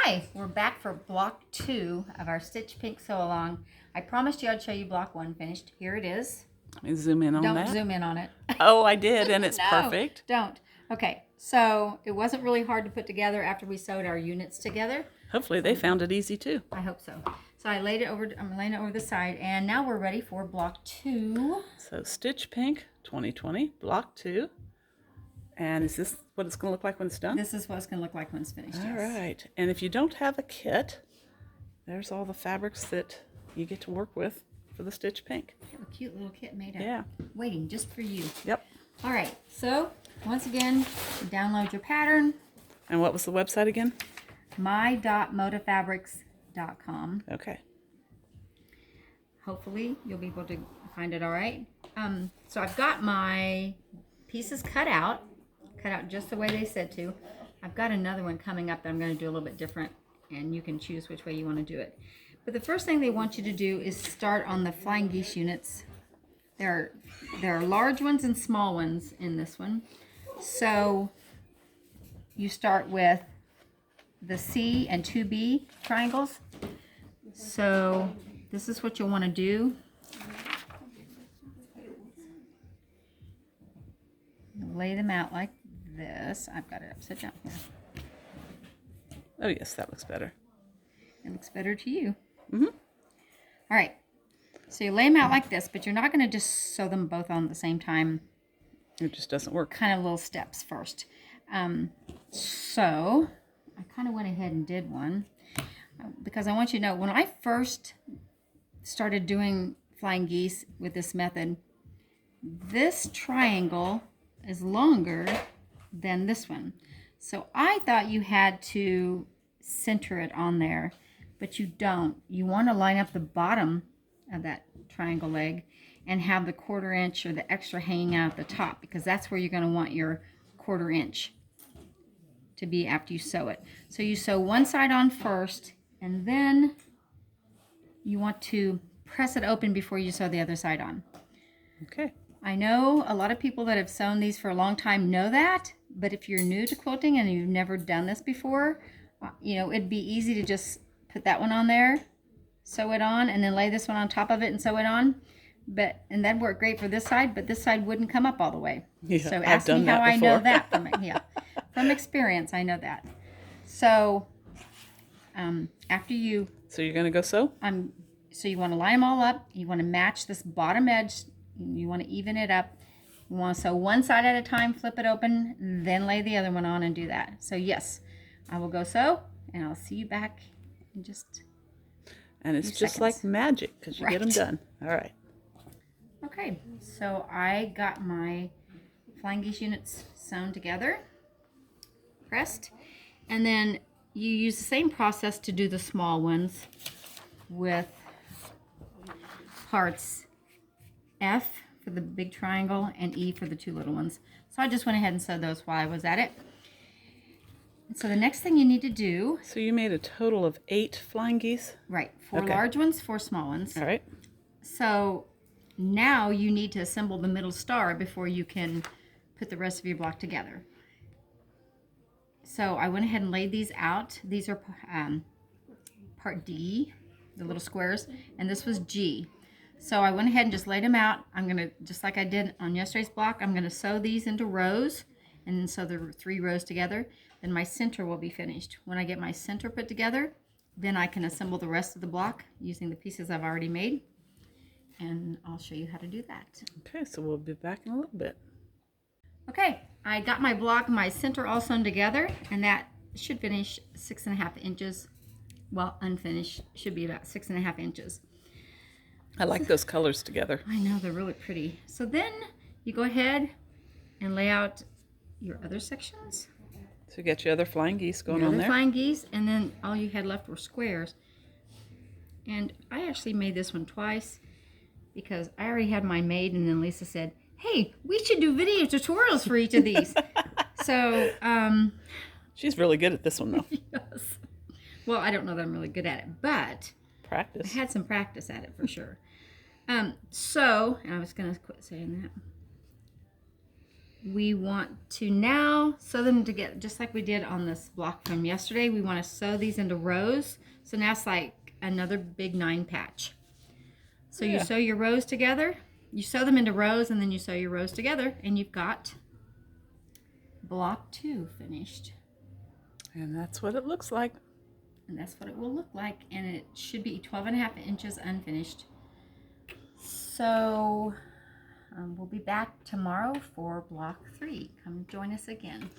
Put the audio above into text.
Hi, we're back for block 2 of our Stitch Pink Sew Along. I promised you I'd show you block 1 finished. Here it is. Let me zoom in on Don't that. zoom in on it. Oh, I did, and it's No, perfect. don't. Okay, so it wasn't really hard to put together after we sewed our units together. Hopefully they found it easy too. I hope so. So I'm laying it over the side, and now we're ready for block 2. So Stitch Pink 2020, block 2. And is this what it's going to look like when it's done? This is what it's going to look like when it's finished. All yes. right. And if you don't have a kit, there's all the fabrics that you get to work with for the Stitch Pink. We have a cute little kit made up. Yeah. Waiting just for you. Yep. All right. So once again, download your pattern. And what was the website again? my.modafabrics.com. Okay. Hopefully you'll be able to find it all right. So I've got my pieces cut out just the way they said to. I've got another one coming up that I'm going to do a little bit different, and you can choose which way you want to do it. But the first thing they want you to do is start on the flying geese units. There are large ones and small ones in this one. So you start with the C and 2B triangles. So this is what you'll want to do. Lay them out like this. I've got it upside down here. Oh, yes, that looks better. It looks better to you. Mm-hmm. All right. So you lay them out like this, but you're not going to just sew them both on at the same time. It just doesn't work. Kind of little steps first. So I kind of went ahead and did one because I want you to know when I first started doing flying geese with this method, this triangle is longer than this one. So I thought you had to center it on there, but you don't. You want to line up the bottom of that triangle leg and have the 1/4 inch or the extra hanging out at the top, because that's where you're going to want your 1/4 inch to be after you sew it. So you sew one side on first, and then you want to press it open before you sew the other side on. Okay. I know a lot of people that have sewn these for a long time know that, but if you're new to quilting and you've never done this before, it'd be easy to just put that one on there, sew it on, and then lay this one on top of it and sew it on. And that'd work great for this side, but this side wouldn't come up all the way. Yeah, so I've ask done me how that I know before. that from experience. I know that. So after you So you're going to go sew? So you want to line them all up. You want to match this bottom edge. You want to even it up. You want to sew one side at a time, flip it open, then lay the other one on and do that. So yes, I will go sew, and I'll see you back in just And it's few just seconds. like magic because you get them Right. done. All right. Okay, so I got my flying geese units sewn together, pressed, and then you use the same process to do the small ones with parts F for the big triangle and E for the 2 little ones. So I just went ahead and sewed those while I was at it. And so the next thing you need to do, So you made a total of 8 flying geese? right, 4 Okay. large ones, 4 small ones. All right. So now you need to assemble the middle star before you can put the rest of your block together. So I went ahead and laid these out. These are part D, the little squares, and this was G. So I went ahead and just laid them out. I'm going to, just like I did on yesterday's block, I'm going to sew these into rows and then sew the 3 rows together. Then my center will be finished. When I get my center put together, then I can assemble the rest of the block using the pieces I've already made. And I'll show you how to do that. Okay, so we'll be back in a little bit. Okay, I got my block, my center all sewn together, and that should finish 6.5 inches. Well, unfinished, should be about 6.5 inches. I like those colors together. I know, they're really pretty. So then you go ahead and lay out your other sections. So you got your other flying geese going Your on other there? flying geese, and then all you had left were squares. And I actually made this one twice because I already had mine made, and then Lisa said, hey, we should do video tutorials for each of these. So, She's really good at this one, though. yes. Well, I don't know that I'm really good at it, but I Practice. had some practice at it for sure. And I was going to quit saying that. we want to now sew them together, just like we did on this block from yesterday. We want to sew these into rows. So now it's like another big 9 patch. So you sew your rows together, you sew them into rows, and then you sew your rows together, and you've got block 2 finished. And that's what it looks like. And that's what it will look like, and it should be 12.5 inches unfinished. So we'll be back tomorrow for block 3. Come join us again.